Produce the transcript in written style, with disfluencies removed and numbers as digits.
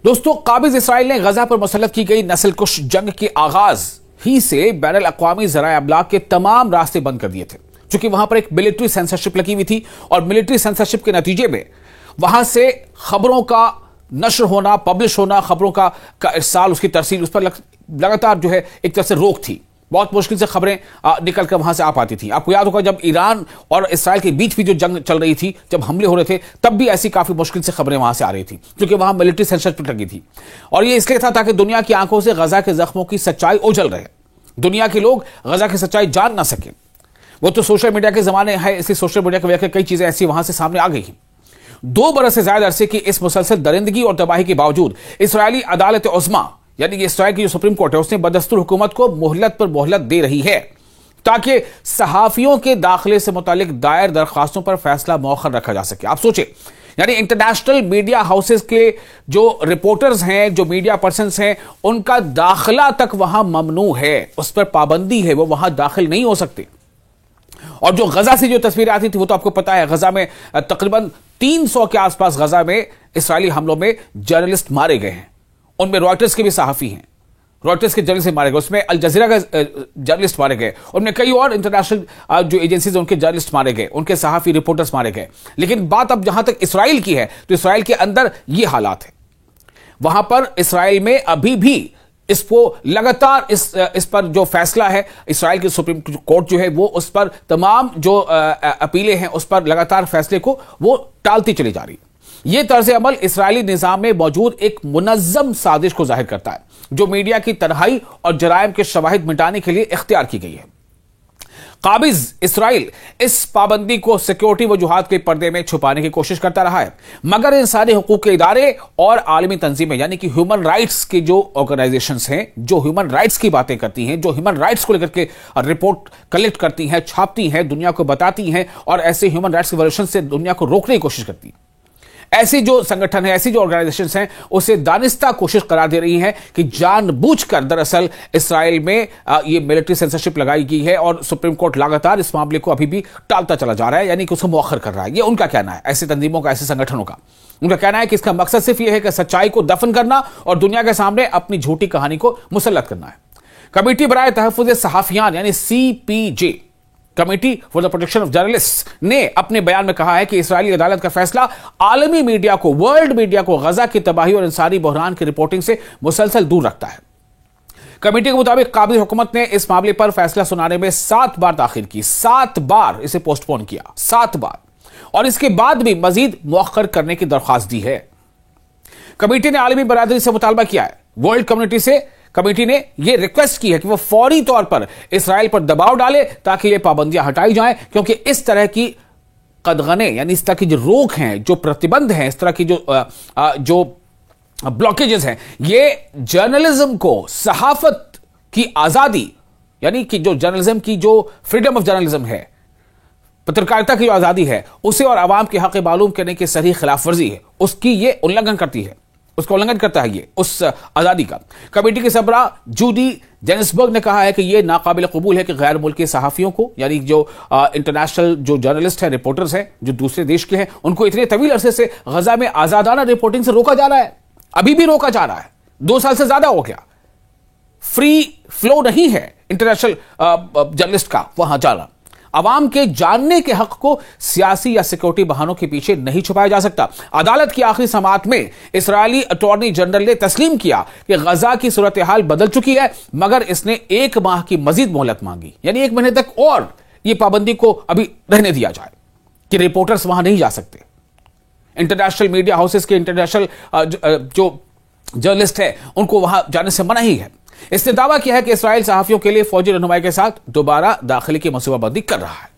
दोस्तों, काबिज इसराइल ने गजा पर मुसल्लत की गई नस्लकुश जंग के आगाज ही से बैनुल अक़वामी ज़राए अबलाग के तमाम रास्ते बंद कर दिए थे, क्योंकि वहां पर एक मिलिट्री सेंसरशिप लगी हुई थी और मिलिट्री सेंसरशिप के नतीजे में वहां से खबरों का नश्र होना, पब्लिश होना, खबरों का इरसाल, उसकी तरसील, उस पर लगातार जो है एक तरह से रोक थी। बहुत मुश्किल से खबरें निकल कर वहां से आ पाती थी। आपको याद होगा जब ईरान और इसराइल के बीच भी जो जंग चल रही थी, जब हमले हो रहे थे, तब भी ऐसी काफी मुश्किल से खबरें वहां से आ रही थी, क्योंकि वहां मिलिट्री सेंसरशिप लगी थी। और ये इसलिए था ताकि दुनिया की आंखों से गजा के जख्मों की सच्चाई ओझल रहे, दुनिया के लोग गजा की सच्चाई जान ना सके। वो तो सोशल मीडिया के जमाने है, इसलिए सोशल मीडिया की वजह से कई चीजें ऐसी वहां से सामने आ गई हैं। 2 बरस से ज्यादा अरसे की इस मुसलसल दरिंदगी और तबाही के बावजूद इसराइली अदालत उज़्मा, यानी कि इसराइल की जो सुप्रीम कोर्ट है, उसने बदस्तूर हुकूमत को मोहलत पर मोहलत दे रही है ताकि सहाफियों के दाखिले से मुतालिक दायर दरखास्तों पर फैसला मौखर रखा जा सके। आप सोचे, यानी इंटरनेशनल मीडिया हाउसेस के जो रिपोर्टर्स हैं, जो मीडिया पर्सन्स हैं, उनका दाखिला तक वहां ममनू है, उस पर पाबंदी है, वो वहां दाखिल नहीं हो सकते। और जो गजा से जो तस्वीरें आती थी, वो तो आपको पता है, गजा में तकरीबन 300 के आसपास गजा में इसराइली हमलों में जर्नलिस्ट मारे गए हैं। उनमें रॉयटर्स के भी सहाफी हैं, रॉयटर्स के जर्नलिस्ट मारे गए, उसमें अल जजीरा का जर्नलिस्ट मारे गए, उनमें कई और इंटरनेशनल जो एजेंसीज उनके जर्नलिस्ट मारे गए, उनके सहाफी रिपोर्टर्स मारे गए। लेकिन बात अब जहां तक इसराइल की है, तो इसराइल के अंदर ये हालात है। वहां पर इसराइल में अभी भी इसको लगातार इस पर जो फैसला है, इसराइल की सुप्रीम कोर्ट जो है वो उस पर तमाम जो अपीलें हैं, उस पर लगातार फैसले को वो टालती चली जा रही है। यह तर्ज अमल इसराइली निजाम में मौजूद एक मुनज़्ज़म साजिश को जाहिर करता है, जो मीडिया की तन्हाई और जराइम के शवाहिद मिटाने के लिए इख्तियार की गई है। काबिज इसराइल इस पाबंदी को सिक्योरिटी वजूहात के पर्दे में छुपाने की कोशिश करता रहा है, मगर इंसानी हुकूक के इदारे और आलमी तंजीमें, यानी कि ह्यूमन राइट्स की जो ऑर्गेनाइजेशंस हैं, जो ह्यूमन राइट्स की बातें करती हैं, जो ह्यूमन राइट्स को लेकर के रिपोर्ट कलेक्ट करती हैं, छापती हैं, दुनिया को बताती हैं और ऐसे ह्यूमन राइट्स की वायलेशन से दुनिया को रोकने की कोशिश करती हैं, ऐसी जो संगठन है, ऐसी जो ऑर्गेनाइजेशंस हैं, उसे दानिस्ता कोशिश करा दे रही हैं कि जानबूझकर दरअसल इसराइल में ये मिलिट्री सेंसरशिप लगाई गई है और सुप्रीम कोर्ट लगातार इस मामले को अभी भी टालता चला जा रहा है, यानी कि उसको मौखर कर रहा है। ये उनका कहना है, ऐसी तंजीमों का, ऐसे संगठनों का। उनका कहना है कि इसका मकसद सिर्फ यह है कि सच्चाई को दफन करना और दुनिया के सामने अपनी झूठी कहानी को मुसल्लत करना है। कमेटी बराए तहफ़्फ़ुज़ सहाफ़ियान यानी CPJ, committee for the protection of journalist, ने अपने बयान में कहा है कि इस्राएली अदालत का फैसला आलमी मीडिया को, वर्ल्ड मीडिया को गजा की तबाही और इंसानी बहरान की रिपोर्टिंग से मुसलसल दूर रखता है। कमेटी के मुताबिक काबिज हुकूमत ने इस मामले पर फैसला सुनाने में 7 बार ताखीर की, 7 बार इसे पोस्टपोन किया, 7 बार, और इसके बाद भी मजीद मौखर करने की दरख्वास्त दी है। कमेटी ने आलमी बरादरी से मुतालबा किया है, वर्ल्ड कम्युनिटी से कमेटी ने यह रिक्वेस्ट की है कि वह फौरी तौर पर इसराइल पर दबाव डाले ताकि ये पाबंदियां हटाई जाएं, क्योंकि इस तरह की कदगने, यानी इस तरह की जो रोक हैं, जो प्रतिबंध हैं, इस तरह की जो ब्लॉकेजेस हैं, ये जर्नलिज्म को, सहाफत की आजादी, यानी कि जो जर्नलिज्म की जो फ्रीडम ऑफ जर्नलिज्म है, पत्रकारिता की जो आजादी है, उसे और आवाम के हक मालूम करने की सही खिलाफ वर्जी है, उसकी ये उल्लंघन करती है, उसका उल्लंघन करता है ये उस आजादी का। कमेटी के सबरा जूडी जेनिसबर्ग ने कहा है कि यह नाकाबिल कबूल है कि गैर मुल्की सहाफियों को, यानी जो इंटरनेशनल जो जर्नलिस्ट हैं, रिपोर्टर्स हैं, जो दूसरे देश के हैं, उनको इतने तवील अरसे से गजा में आजादाना रिपोर्टिंग से रोका जा रहा है, अभी भी रोका जा रहा है, 2 साल से ज्यादा हो गया। फ्री फ्लो नहीं है इंटरनेशनल जर्नलिस्ट का वहां जाना। अवाम के जानने के हक को सियासी या सिक्योरिटी बहानों के पीछे नहीं छुपाया जा सकता। अदालत की आखिरी समाअत में इसराइली अटॉर्नी जनरल ने तस्लीम किया कि गजा की सूरत हाल बदल चुकी है, मगर इसने 1 माह की मजीद मोहलत मांगी, यानी 1 महीने तक और यह पाबंदी को अभी रहने दिया जाए कि रिपोर्टर्स वहां नहीं जा सकते। इंटरनेशनल मीडिया हाउसेस के इंटरनेशनल जो जर्नलिस्ट है, उनको वहां जाने से मनाही है। इसने दावा किया है कि इसराइल सहाफियों के लिए फौजी रहनुमाई के साथ दोबारा दाखिले की मनसूबाबंदी कर रहा है।